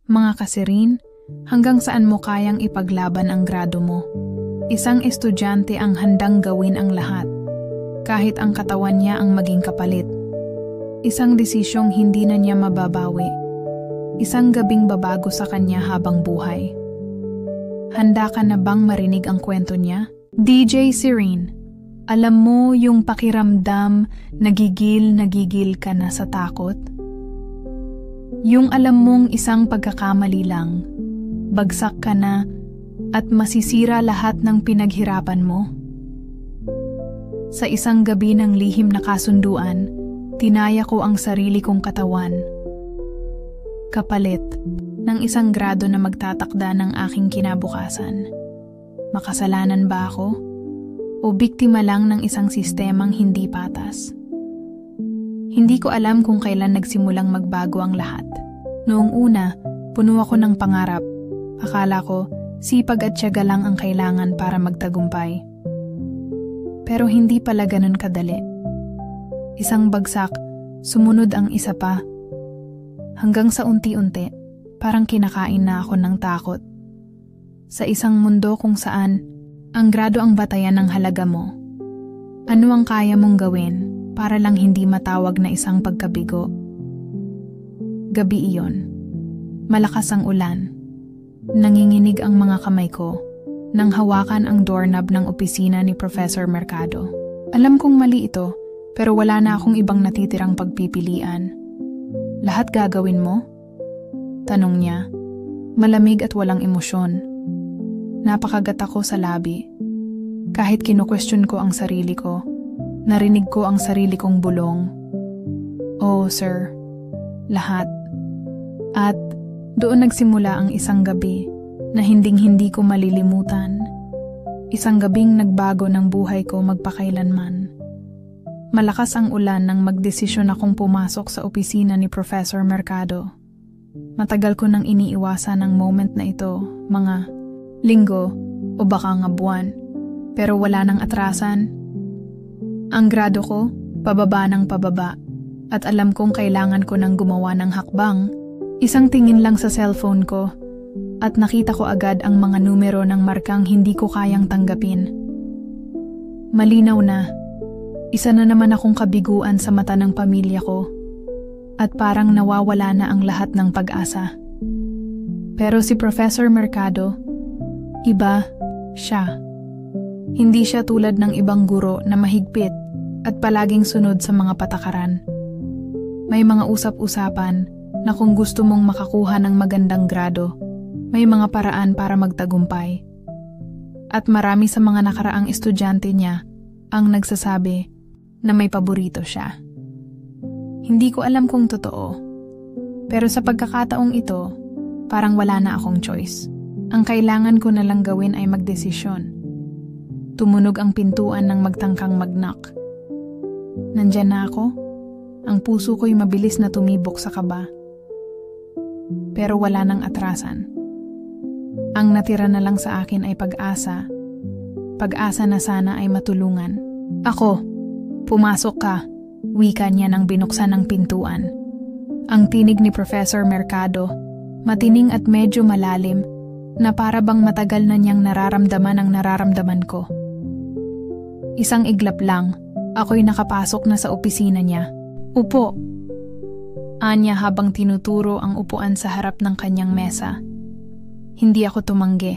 Mga kasirin, hanggang saan mo kayang ipaglaban ang grado mo? Isang estudyante ang handang gawin ang lahat, kahit ang katawan niya ang maging kapalit. Isang desisyong hindi na niya mababawi. Isang gabing babago sa kanya habang buhay. Handa ka na bang marinig ang kwento niya? DJ Serene, alam mo yung pakiramdam nagigil ka na sa takot? Yung alam mong isang pagkakamali lang, bagsak ka na at masisira lahat ng pinaghirapan mo? Sa isang gabi ng lihim na kasunduan, tinaya ko ang sarili kong katawan. Kapalit ng isang grado na magtatakda ng aking kinabukasan. Makasalanan ba ako? O biktima lang ng isang sistemang hindi patas? Hindi ko alam kung kailan nagsimulang magbago ang lahat. Noong una, puno ako ng pangarap. Akala ko, sipag at tiyaga lang ang kailangan para magtagumpay. Pero hindi pala ganun kadali. Isang bagsak, sumunod ang isa pa. Hanggang sa unti-unti, parang kinakain na ako ng takot. Sa isang mundo kung saan, ang grado ang batayan ng halaga mo. Ano ang kaya mong gawin para lang hindi matawag na isang pagkabigo? Gabi iyon. Malakas ang ulan. Nanginginig ang mga kamay ko nang hawakan ang doorknob ng opisina ni Professor Mercado. Alam kong mali ito, pero wala na akong ibang natitirang pagpipilian. Lahat gagawin mo? Tanong niya, malamig at walang emosyon. Napakagat ako sa labi. Kahit kinu-question ko ang sarili ko, narinig ko ang sarili kong bulong. Oh, sir. Lahat. At doon nagsimula ang isang gabi na hinding-hindi ko malilimutan. Isang gabing nagbago ng buhay ko magpakailanman. Malakas ang ulan nang magdesisyon akong pumasok sa opisina ni Professor Mercado. Matagal ko nang iniiwasan ang moment na ito, mga linggo o baka nga buwan. Pero wala nang atrasan. Ang grado ko, pababa ng pababa. At alam kong kailangan ko nang gumawa ng hakbang. Isang tingin lang sa cellphone ko at nakita ko agad ang mga numero ng markang hindi ko kayang tanggapin. Malinaw na, isa na naman akong kabiguan sa mata ng pamilya ko at parang nawawala na ang lahat ng pag-asa. Pero si Professor Mercado, iba siya. Hindi siya tulad ng ibang guro na mahigpit at palaging sunod sa mga patakaran. May mga usap-usapan na kung gusto mong makakuha ng magandang grado, may mga paraan para magtagumpay. At marami sa mga nakaraang estudyante niya ang nagsasabi na may paborito siya. Hindi ko alam kung totoo, pero sa pagkakataong ito, parang wala na akong choice. Ang kailangan ko na lang gawin ay magdesisyon. Tumunog ang pintuan ng magtangkang mag-knock. Nandyan na ako. Ang puso ko'y mabilis na tumibok sa kaba. Pero wala nang atrasan. Ang natira na lang sa akin ay pag-asa. Pag-asa na sana ay matulungan. Ako, pumasok ka, wika niya nang binuksan ng pintuan. Ang tinig ni Professor Mercado, matining at medyo malalim, na para bang matagal na niyang nararamdaman ang nararamdaman ko. Isang iglap lang, ako'y nakapasok na sa opisina niya. Upo! Anya habang tinuturo ang upuan sa harap ng kanyang mesa. Hindi ako tumanggi.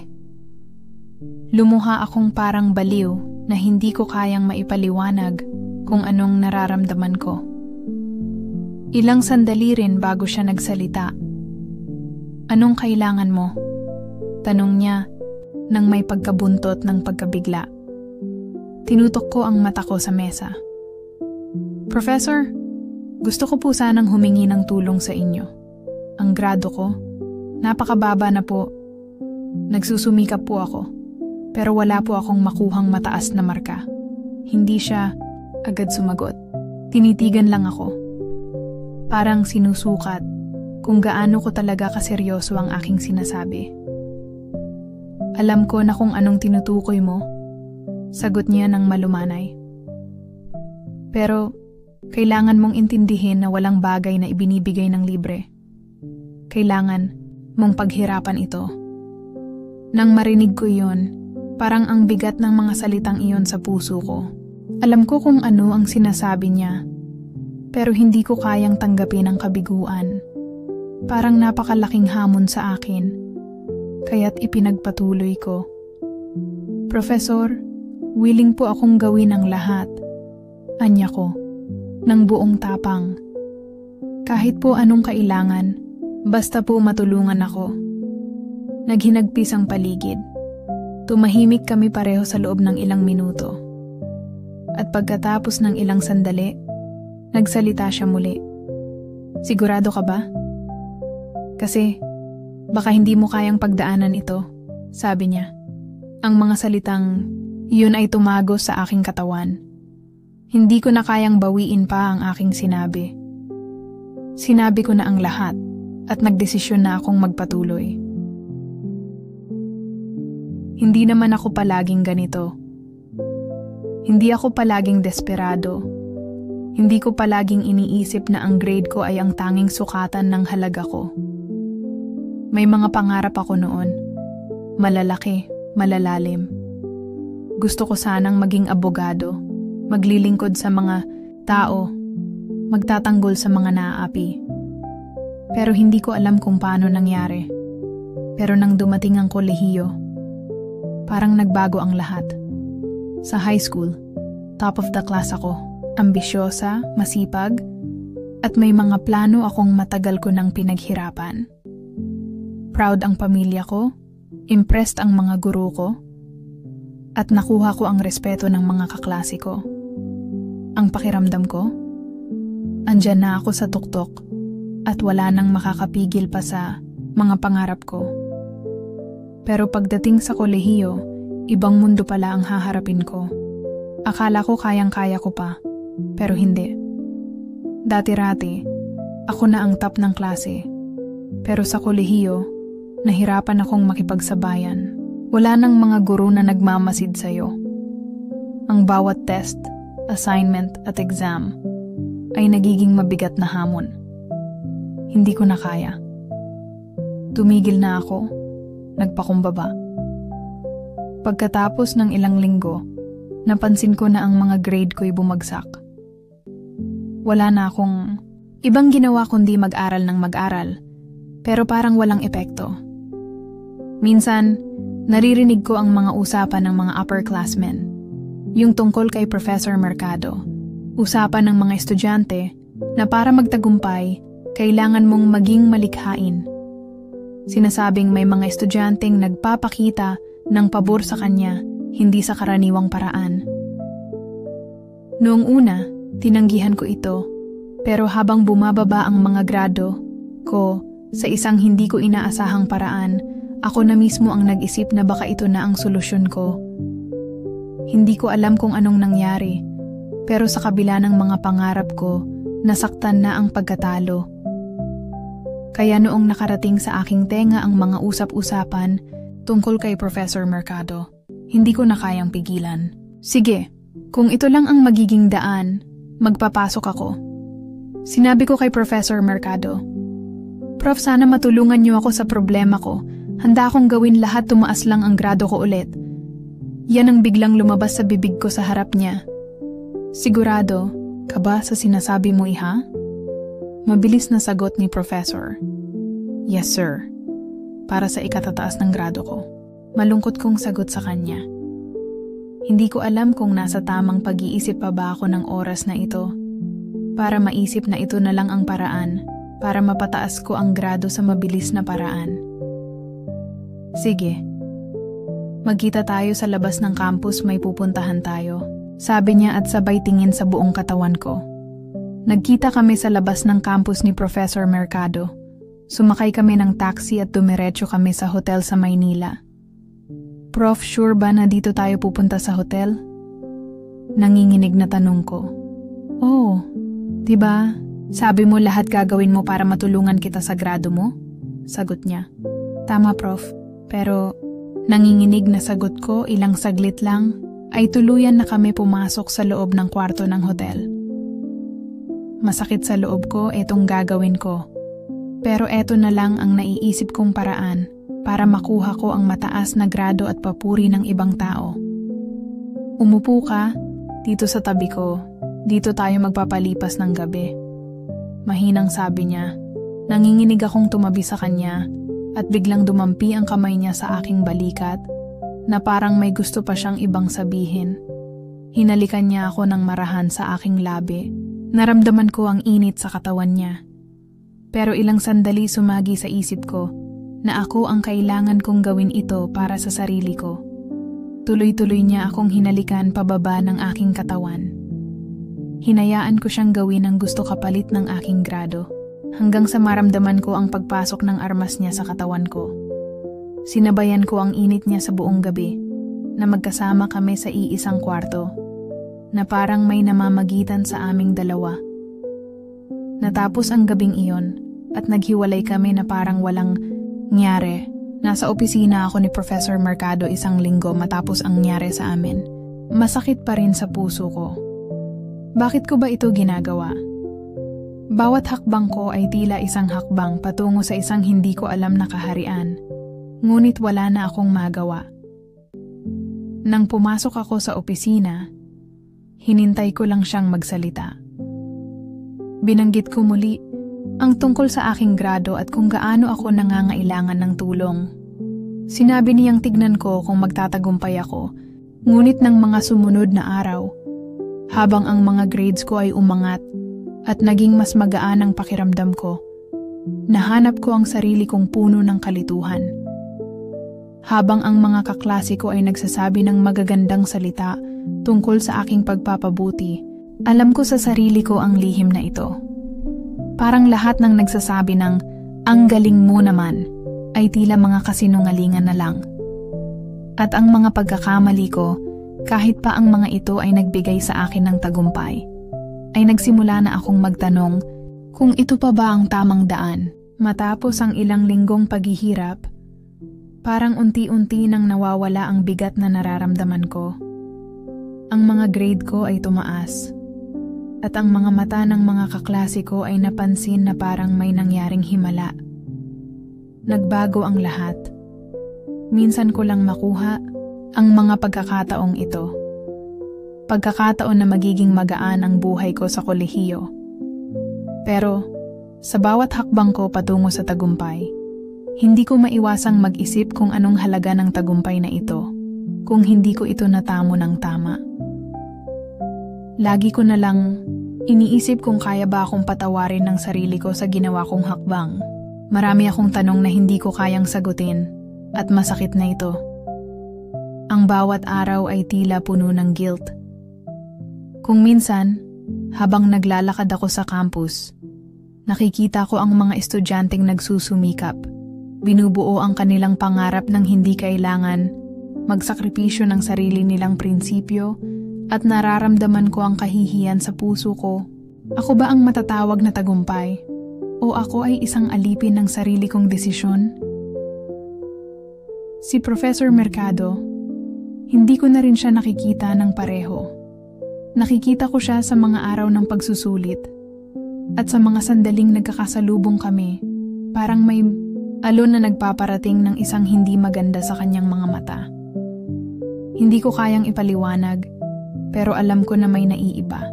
Lumuha akong parang baliw na hindi ko kayang maipaliwanag kung anong nararamdaman ko. Ilang sandali rin bago siya nagsalita. Anong kailangan mo? Tanong niya nang may pagkabuntot ng pagkabigla. Tinutok ko ang mata ko sa mesa. Professor, gusto ko po sanang humingi ng tulong sa inyo. Ang grado ko, napakababa na po. Nagsusumikap po ako, pero wala po akong makuhang mataas na marka. Hindi siya agad sumagot. Tinitigan lang ako. Parang sinusukat kung gaano ko talaga kaseryoso ang aking sinasabi. Alam ko na kung anong tinutukoy mo, sagot niya ng malumanay. Pero kailangan mong intindihin na walang bagay na ibinibigay ng libre. Kailangan mong paghirapan ito. Nang marinig ko iyon, parang ang bigat ng mga salitang iyon sa puso ko. Alam ko kung ano ang sinasabi niya, pero hindi ko kayang tanggapin ang kabiguan. Parang napakalaking hamon sa akin, kaya't ipinagpatuloy ko. Professor, willing po akong gawin ang lahat. Anya ko, ng buong tapang. Kahit po anong kailangan, basta po matulungan ako. Naghinagpis ang paligid. Tumahimik kami pareho sa loob ng ilang minuto. At pagkatapos ng ilang sandali, nagsalita siya muli. Sigurado ka ba? Kasi, baka hindi mo kayang pagdaanan ito, sabi niya. Ang mga salitang, yun ay tumagos sa aking katawan. Hindi ko na kayang bawiin pa ang aking sinabi. Sinabi ko na ang lahat at nagdesisyon na akong magpatuloy. Hindi naman ako palaging ganito. Hindi ako palaging desperado. Hindi ko palaging iniisip na ang grade ko ay ang tanging sukatan ng halaga ko. May mga pangarap ako noon. Malalaki, malalalim. Gusto ko sanang maging abogado, maglilingkod sa mga tao, magtatanggol sa mga naaapi. Pero hindi ko alam kung paano nangyari. Pero nang dumating ang kolehiyo, parang nagbago ang lahat. Sa high school, top of the class ako, ambisyosa, masipag, at may mga plano akong matagal ko nang pinaghirapan. Proud ang pamilya ko, impressed ang mga guro ko, at nakuha ko ang respeto ng mga kaklase ko. Ang pakiramdam ko, andyan na ako sa tuktok at wala nang makakapigil pa sa mga pangarap ko. Pero pagdating sa kolehiyo, ibang mundo pala ang haharapin ko. Akala ko kayang-kaya ko pa, pero hindi. Dati-rati, ako na ang top ng klase. Pero sa kolehiyo, nahirapan akong makipagsabayan. Wala nang mga guro na nagmamasid sa'yo. Ang bawat test, assignment at exam ay nagiging mabigat na hamon. Hindi ko na kaya. Tumigil na ako. Nagpakumbaba. Pagkatapos ng ilang linggo, napansin ko na ang mga grade ko'y bumagsak. Wala na akong ibang ginawa kundi mag-aral ng mag-aral, pero parang walang epekto. Minsan, naririnig ko ang mga usapan ng mga upperclassmen, yung tungkol kay Professor Mercado. Usapan ng mga estudyante na para magtagumpay, kailangan mong maging malikhain. Sinasabing may mga estudyanteng nagpapakita ng pabor sa kanya, hindi sa karaniwang paraan. Noong una, tinanggihan ko ito, pero habang bumababa ang mga grado ko sa isang hindi ko inaasahang paraan, ako na mismo ang nag-isip na baka ito na ang solusyon ko. Hindi ko alam kung anong nangyari, pero sa kabila ng mga pangarap ko, nasaktan na ang pagkatalo. Kaya noong nakarating sa aking tenga ang mga usap-usapan tungkol kay Professor Mercado, hindi ko na kayang pigilan. Sige, kung ito lang ang magiging daan, magpapasok ako. Sinabi ko kay Professor Mercado, Prof, sana matulungan niyo ako sa problema ko. Handa akong gawin lahat tumaas lang ang grado ko ulit. Yan ang biglang lumabas sa bibig ko sa harap niya. Sigurado ka ba sa sinasabi mo, iha? Mabilis na sagot ni Professor. Yes, sir. Para sa ikatataas ng grado ko. Malungkot kong sagot sa kanya. Hindi ko alam kung nasa tamang pag-iisip pa ba ako ng oras na ito. Para maisip na ito na lang ang paraan para mapataas ko ang grado sa mabilis na paraan. Sige. Magkita tayo sa labas ng campus, may pupuntahan tayo. Sabi niya at sabay tingin sa buong katawan ko. Nagkita kami sa labas ng campus ni Professor Mercado. Sumakay kami ng taxi at dumiretso kami sa hotel sa Maynila. Prof, sure ba na dito tayo pupunta sa hotel? Nanginginig na tanong ko. Oh, diba? Sabi mo lahat gagawin mo para matulungan kita sa grado mo? Sagot niya. Tama, Prof. Pero nanginginig na sagot ko, ilang saglit lang, ay tuluyan na kami pumasok sa loob ng kwarto ng hotel. Masakit sa loob ko, etong gagawin ko. Pero eto na lang ang naiisip kong paraan para makuha ko ang mataas na grado at papuri ng ibang tao. Umupo ka, dito sa tabi ko. Dito tayo magpapalipas ng gabi. Mahinang sabi niya. Nanginginig akong tumabi sa kanya at biglang dumampi ang kamay niya sa aking balikat na parang may gusto pa siyang ibang sabihin. Hinalikan niya ako ng marahan sa aking labi. Naramdaman ko ang init sa katawan niya. Pero ilang sandali sumagi sa isip ko na ako ang kailangan kong gawin ito para sa sarili ko. Tuloy-tuloy niya akong hinalikan pababa ng aking katawan. Hinayaan ko siyang gawin ang gusto kapalit ng aking grado, hanggang sa maramdaman ko ang pagpasok ng armas niya sa katawan ko. Sinabayan ko ang init niya sa buong gabi, na magkasama kami sa iisang kwarto, na parang may namamagitan sa aming dalawa. Natapos ang gabing iyon, at naghiwalay kami na parang walang nangyari. Nasa opisina ako ni Professor Mercado isang linggo matapos ang nangyari sa amin. Masakit pa rin sa puso ko. Bakit ko ba ito ginagawa? Bawat hakbang ko ay tila isang hakbang patungo sa isang hindi ko alam na kaharian. Ngunit wala na akong magawa. Nang pumasok ako sa opisina, hinintay ko lang siyang magsalita. Binanggit ko muli ang tungkol sa aking grado at kung gaano ako nangangailangan ng tulong. Sinabi niyang tignan ko kung magtatagumpay ako, ngunit ng mga sumunod na araw, habang ang mga grades ko ay umangat at naging mas magaan ang pakiramdam ko, nahanap ko ang sarili kong puno ng kalituhan. Habang ang mga kaklase ko ay nagsasabi ng magagandang salita tungkol sa aking pagpapabuti, alam ko sa sarili ko ang lihim na ito. Parang lahat ng nagsasabi ng "ang galing mo naman" ay tila mga kasinungalingan na lang. At ang mga pagkakamali ko, kahit pa ang mga ito ay nagbigay sa akin ng tagumpay, ay nagsimula na akong magtanong kung ito pa ba ang tamang daan. Matapos ang ilang linggong paghihirap, parang unti-unti nang nawawala ang bigat na nararamdaman ko. Ang mga grade ko ay tumaas, at ang mga mata ng mga kaklase ko ay napansin na parang may nangyaring himala. Nagbago ang lahat. Minsan ko lang makuha ang mga pagkakataong ito. Pagkakataon na magiging magaan ang buhay ko sa kolehiyo. Pero, sa bawat hakbang ko patungo sa tagumpay, hindi ko maiwasang mag-isip kung anong halaga ng tagumpay na ito, kung hindi ko ito natamo ng tama. Lagi ko na lang iniisip kung kaya ba akong patawarin ng sarili ko sa ginawa kong hakbang. Marami akong tanong na hindi ko kayang sagutin, at masakit na ito. Ang bawat araw ay tila puno ng guilt. Kung minsan, habang naglalakad ako sa campus, nakikita ko ang mga estudyanteng nagsusumikap. Binubuo ang kanilang pangarap ng hindi kailangan magsakripisyo ng sarili nilang prinsipyo, at nararamdaman ko ang kahihiyan sa puso ko. Ako ba ang matatawag na tagumpay? O ako ay isang alipin ng sarili kong desisyon? Si Professor Mercado, hindi ko na rin siya nakikita ng pareho. Nakikita ko siya sa mga araw ng pagsusulit, at sa mga sandaling nagkakasalubong kami, parang may alon na nagpaparating ng isang hindi maganda sa kanyang mga mata. Hindi ko kayang ipaliwanag, pero alam ko na may naiiba.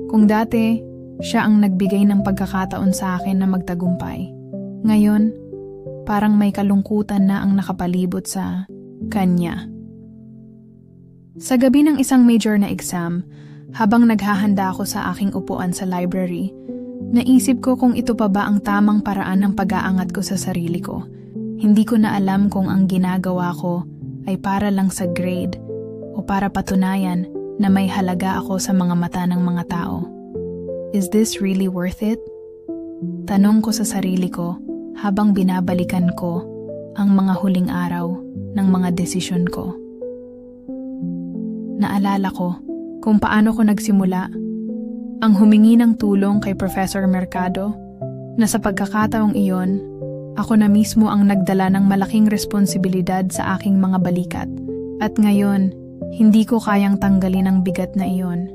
Kung dati, siya ang nagbigay ng pagkakataon sa akin na magtagumpay. Ngayon, parang may kalungkutan na ang nakapalibot sa kanya. Sa gabi ng isang major na exam, habang naghahanda ako sa aking upuan sa library, naisip ko kung ito pa ba ang tamang paraan ng pag-aangat ko sa sarili ko. Hindi ko na alam kung ang ginagawa ko ay para lang sa grade o para patunayan na may halaga ako sa mga mata ng mga tao. Is this really worth it? Tanong ko sa sarili ko habang binabalikan ko ang mga huling araw ng mga desisyon ko. Naalala ko kung paano ko nagsimula ang humingi ng tulong kay Professor Mercado, na sa pagkakataong iyon, ako na mismo ang nagdala ng malaking responsibilidad sa aking mga balikat. At ngayon, hindi ko kayang tanggalin ang bigat na iyon.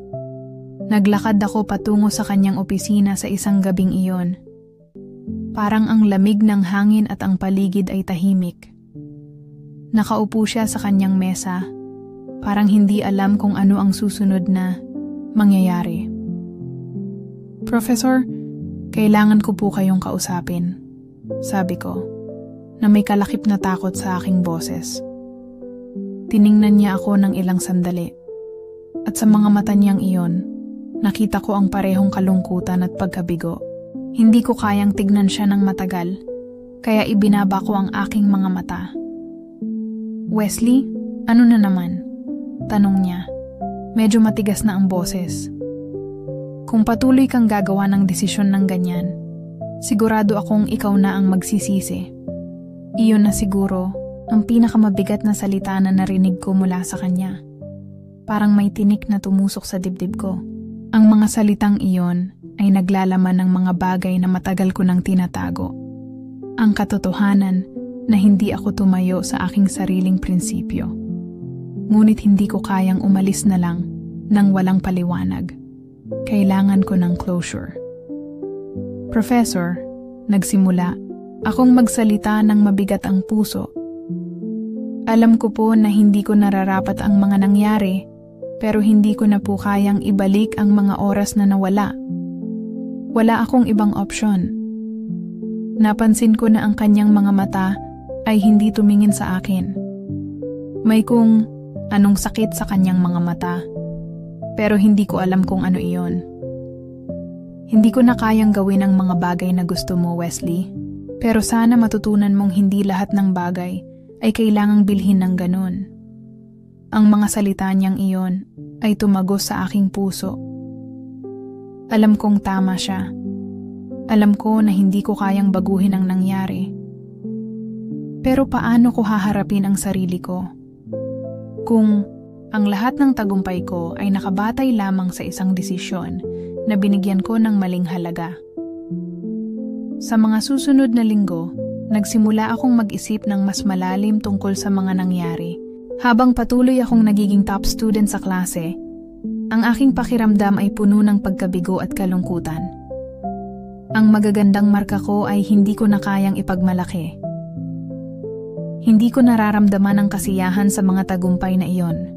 Naglakad ako patungo sa kanyang opisina sa isang gabing iyon. Parang ang lamig ng hangin at ang paligid ay tahimik. Nakaupo siya sa kanyang mesa, parang hindi alam kung ano ang susunod na mangyayari. "Professor, kailangan ko po kayong kausapin," sabi ko, na may kalakip na takot sa aking boses. Tiningnan niya ako ng ilang sandali, at sa mga mata niyang iyon, nakita ko ang parehong kalungkutan at pagkabigo. Hindi ko kayang tignan siya ng matagal, kaya ibinaba ko ang aking mga mata. "Wesley, ano na naman?" tanong niya. Medyo matigas na ang boses. "Kung patuloy kang gagawa ng desisyon ng ganyan, sigurado akong ikaw na ang magsisisi." Iyon na siguro ang pinakamabigat na salita na narinig ko mula sa kanya. Parang may tinik na tumusok sa dibdib ko. Ang mga salitang iyon ay naglalaman ng mga bagay na matagal ko nang tinatago. Ang katotohanan na hindi ako tumayo sa aking sariling prinsipyo. Ngunit hindi ko kayang umalis na lang nang walang paliwanag. Kailangan ko ng closure. "Professor," nagsimula, akong magsalita ng mabigat ang puso. "Alam ko po na hindi ko nararapat ang mga nangyari, pero hindi ko na po kayang ibalik ang mga oras na nawala. Wala akong ibang opsyon." Napansin ko na ang kanyang mga mata ay hindi tumingin sa akin. May kung anong sakit sa kanyang mga mata, pero hindi ko alam kung ano iyon. "Hindi ko na kayang gawin ang mga bagay na gusto mo, Wesley. Pero sana matutunan mong hindi lahat ng bagay ay kailangang bilhin ng ganun." Ang mga salita niyang iyon ay tumagos sa aking puso. Alam kong tama siya. Alam ko na hindi ko kayang baguhin ang nangyari. Pero paano ko haharapin ang sarili ko? Kung ang lahat ng tagumpay ko ay nakabatay lamang sa isang desisyon na binigyan ko ng maling halaga. Sa mga susunod na linggo, nagsimula akong mag-isip ng mas malalim tungkol sa mga nangyari. Habang patuloy akong nagiging top student sa klase, ang aking pakiramdam ay puno ng pagkabigo at kalungkutan. Ang magagandang marka ko ay hindi ko na kayang ipagmalaki. Hindi ko nararamdaman ang kasiyahan sa mga tagumpay na iyon.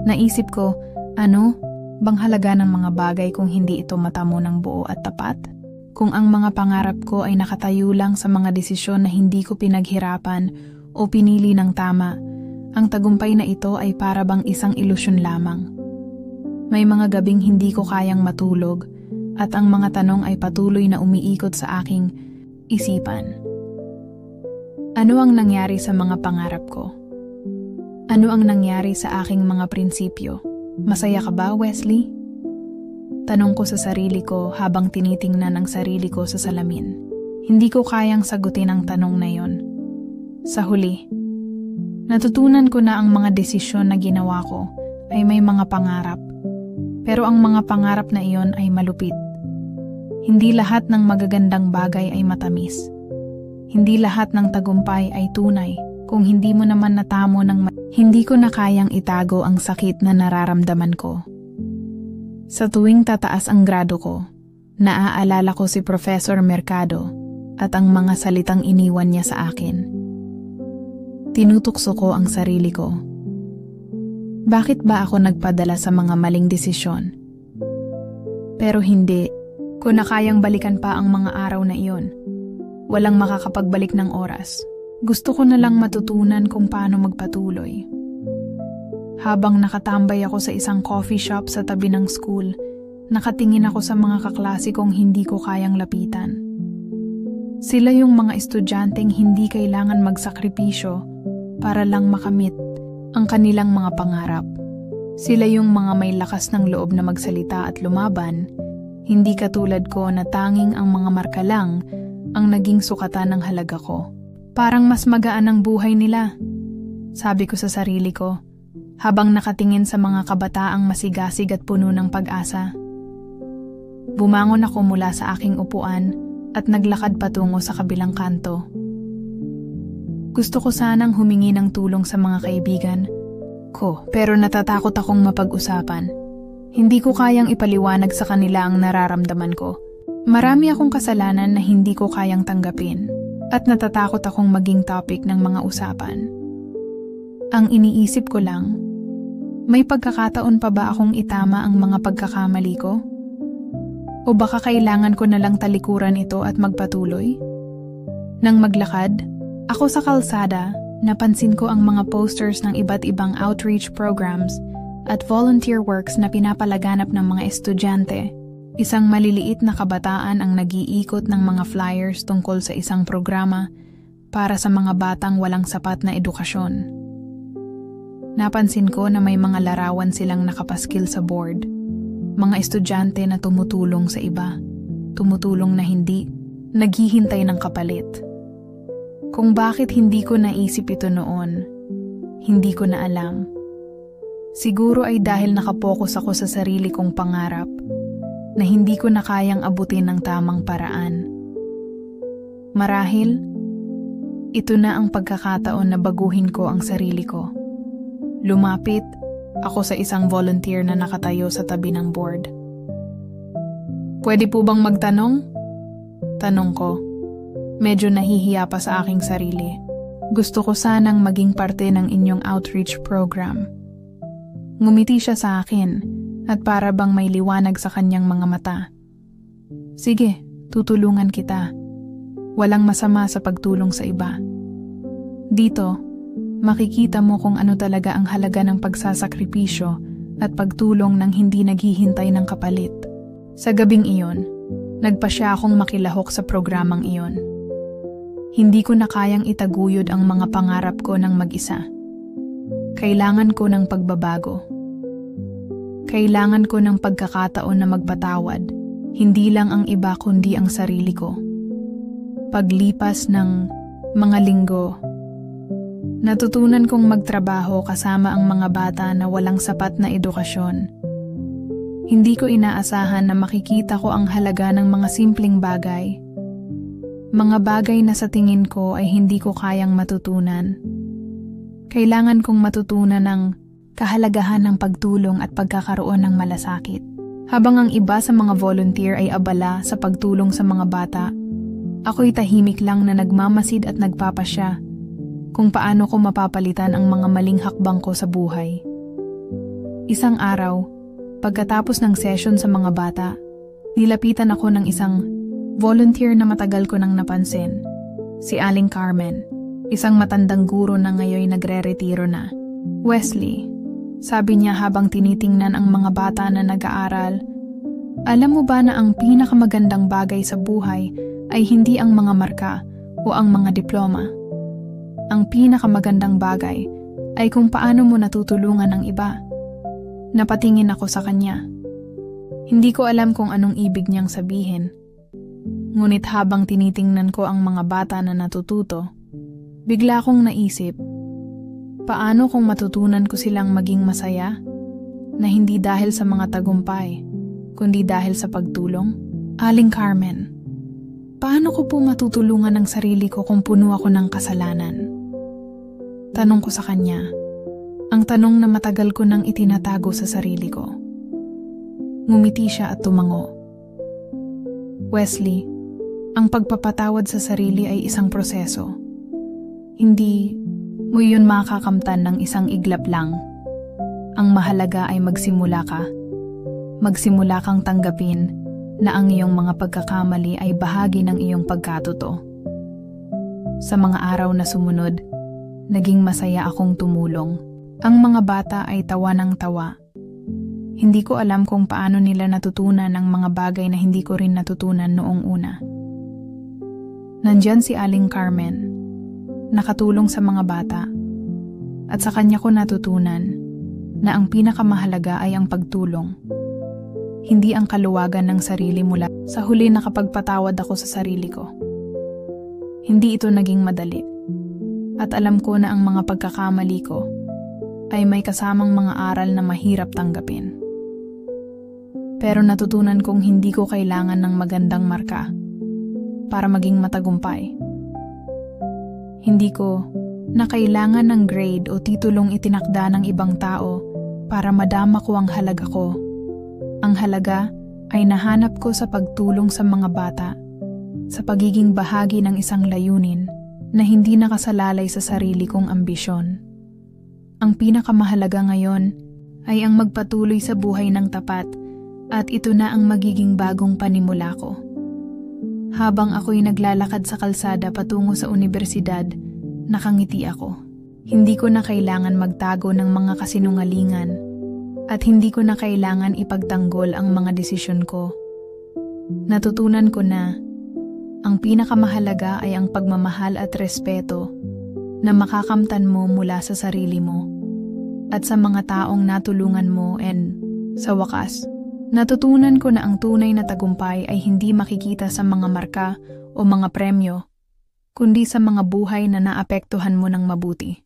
Naisip ko, ano bang halaga ng mga bagay kung hindi ito matamo ng buo at tapat? Kung ang mga pangarap ko ay nakatayo lang sa mga desisyon na hindi ko pinaghirapan o pinili ng tama, ang tagumpay na ito ay para bang isang ilusyon lamang. May mga gabing hindi ko kayang matulog at ang mga tanong ay patuloy na umiikot sa aking isipan. Ano ang nangyari sa mga pangarap ko? Ano ang nangyari sa aking mga prinsipyo? Masaya ka ba, Wesley? Tanong ko sa sarili ko habang tinitingnan ang sarili ko sa salamin. Hindi ko kayang sagutin ang tanong na yon. Sa huli, natutunan ko na ang mga desisyon na ginawa ko ay may mga pangarap. Pero ang mga pangarap na iyon ay malupit. Hindi lahat ng magagandang bagay ay matamis. Hindi lahat ng tagumpay ay tunay kung hindi mo naman natamo ng hindi ko na kayang itago ang sakit na nararamdaman ko. Sa tuwing tataas ang grado ko, naaalala ko si Professor Mercado at ang mga salitang iniwan niya sa akin. Tinutukso ko ang sarili ko. Bakit ba ako nagpadala sa mga maling desisyon? Pero hindi ko na kayang balikan pa ang mga araw na iyon. Walang makakapagbalik ng oras. Gusto ko na lang matutunan kung paano magpatuloy. Habang nakatambay ako sa isang coffee shop sa tabi ng school, nakatingin ako sa mga kaklase kong hindi ko kayang lapitan. Sila yung mga estudyanteng hindi kailangan magsakripisyo para lang makamit ang kanilang mga pangarap. Sila yung mga may lakas ng loob na magsalita at lumaban, hindi katulad ko na tanging ang mga marka lang ang naging sukatan ng halaga ko. Parang mas magaan ang buhay nila, sabi ko sa sarili ko, habang nakatingin sa mga kabataang masigasig at puno ng pag-asa. Bumangon ako mula sa aking upuan at naglakad patungo sa kabilang kanto. Gusto ko sanang humingi ng tulong sa mga kaibigan ko, pero natatakot akong mapag-usapan. Hindi ko kayang ipaliwanag sa kanila ang nararamdaman ko. Marami akong kasalanan na hindi ko kayang tanggapin at natatakot akong maging topic ng mga usapan. Ang iniisip ko lang, may pagkakataon pa ba akong itama ang mga pagkakamali ko? O baka kailangan ko na lang talikuran ito at magpatuloy? Nang maglakad, ako sa kalsada, napansin ko ang mga posters ng iba't ibang outreach programs at volunteer works na pinapalaganap ng mga estudyante. Isang maliliit na kabataan ang nag-iikot ng mga flyers tungkol sa isang programa para sa mga batang walang sapat na edukasyon. Napansin ko na may mga larawan silang nakapaskil sa board. Mga estudyante na tumutulong sa iba, tumutulong na hindi, naghihintay ng kapalit. Kung bakit hindi ko naisip ito noon, hindi ko na alam. Siguro ay dahil nakapokus ako sa sarili kong pangarap na hindi ko na kayang abutin ng tamang paraan. Marahil, ito na ang pagkakataon na baguhin ko ang sarili ko. Lumapit ako sa isang volunteer na nakatayo sa tabi ng board. "Pwede po bang magtanong?" Tanong ko. Medyo nahihiya pa sa aking sarili. Gusto ko sanang maging parte ng inyong outreach program. Ngumiti siya sa akin at para bang may liwanag sa kanyang mga mata. "Sige, tutulungan kita. Walang masama sa pagtulong sa iba. Dito, makikita mo kung ano talaga ang halaga ng pagsasakripisyo at pagtulong ng hindi naghihintay ng kapalit." Sa gabing iyon, nagpa siya akong makilahok sa programang iyon. Hindi ko na kayang itaguyod ang mga pangarap ko ng mag-isa. Kailangan ko ng pagbabago. Kailangan ko ng pagkakataon na magpatawad, hindi lang ang iba kundi ang sarili ko. Paglipas ng mga linggo, natutunan kong magtrabaho kasama ang mga bata na walang sapat na edukasyon. Hindi ko inaasahan na makikita ko ang halaga ng mga simpleng bagay. Mga bagay na sa tingin ko ay hindi ko kayang matutunan. Kailangan kong matutunan ng kahalagahan ng pagtulong at pagkakaroon ng malasakit. Habang ang iba sa mga volunteer ay abala sa pagtulong sa mga bata, ako'y tahimik lang na nagmamasid at nagpapasya kung paano ko mapapalitan ang mga maling hakbang ko sa buhay. Isang araw, pagkatapos ng session sa mga bata, nilapitan ako ng isang volunteer na matagal ko nang napansin, si Aling Carmen, isang matandang guro na ngayon nagre-retiro na. "Wesley," sabi niya habang tinitingnan ang mga bata na nag-aaral, "alam mo ba na ang pinakamagandang bagay sa buhay ay hindi ang mga marka o ang mga diploma? Ang pinakamagandang bagay ay kung paano mo natutulungan ang iba." Napatingin ako sa kanya. Hindi ko alam kung anong ibig niyang sabihin. Ngunit habang tinitingnan ko ang mga bata na natututo, bigla kong naisip, paano kung matutunan ko silang maging masaya? Na hindi dahil sa mga tagumpay, kundi dahil sa pagtulong? "Aling Carmen, paano ko po matutulungan ang sarili ko kung puno ako ng kasalanan?" Tanong ko sa kanya, ang tanong na matagal ko nang itinatago sa sarili ko. Ngumiti siya at tumango. "Wesley, ang pagpapatawad sa sarili ay isang proseso. Hindi mo yun makakamtan ng isang iglap lang. Ang mahalaga ay magsimula ka. Magsimula kang tanggapin na ang iyong mga pagkakamali ay bahagi ng iyong pagkatuto." Sa mga araw na sumunod, naging masaya akong tumulong. Ang mga bata ay tawa ng tawa. Hindi ko alam kung paano nila natutunan ang mga bagay na hindi ko rin natutunan noong una. Nandyan si Aling Carmen, nakatulong sa mga bata, at sa kanya ko natutunan na ang pinakamahalaga ay ang pagtulong, hindi ang kaluwagan ng sarili mula. Sa huli nakapagpatawad ako sa sarili ko. Hindi ito naging madali, at alam ko na ang mga pagkakamali ko ay may kasamang mga aral na mahirap tanggapin. Pero natutunan kong hindi ko kailangan ng magandang marka para maging matagumpay. Hindi ko na kailangan ng grade o titulong itinakda ng ibang tao para madama ko ang halaga ko. Ang halaga ay nahanap ko sa pagtulong sa mga bata, sa pagiging bahagi ng isang layunin na hindi nakasalalay sa sarili kong ambisyon. Ang pinakamahalaga ngayon ay ang magpatuloy sa buhay ng tapat at ito na ang magiging bagong panimula ko. Habang ako'y naglalakad sa kalsada patungo sa universidad, nakangiti ako. Hindi ko na kailangan magtago ng mga kasinungalingan at hindi ko na kailangan ipagtanggol ang mga desisyon ko. Natutunan ko na ang pinakamahalaga ay ang pagmamahal at respeto na makakamtan mo mula sa sarili mo at sa mga taong natulungan mo, and sa wakas, natutunan ko na ang tunay na tagumpay ay hindi makikita sa mga marka o mga premyo, kundi sa mga buhay na naapektuhan mo ng mabuti.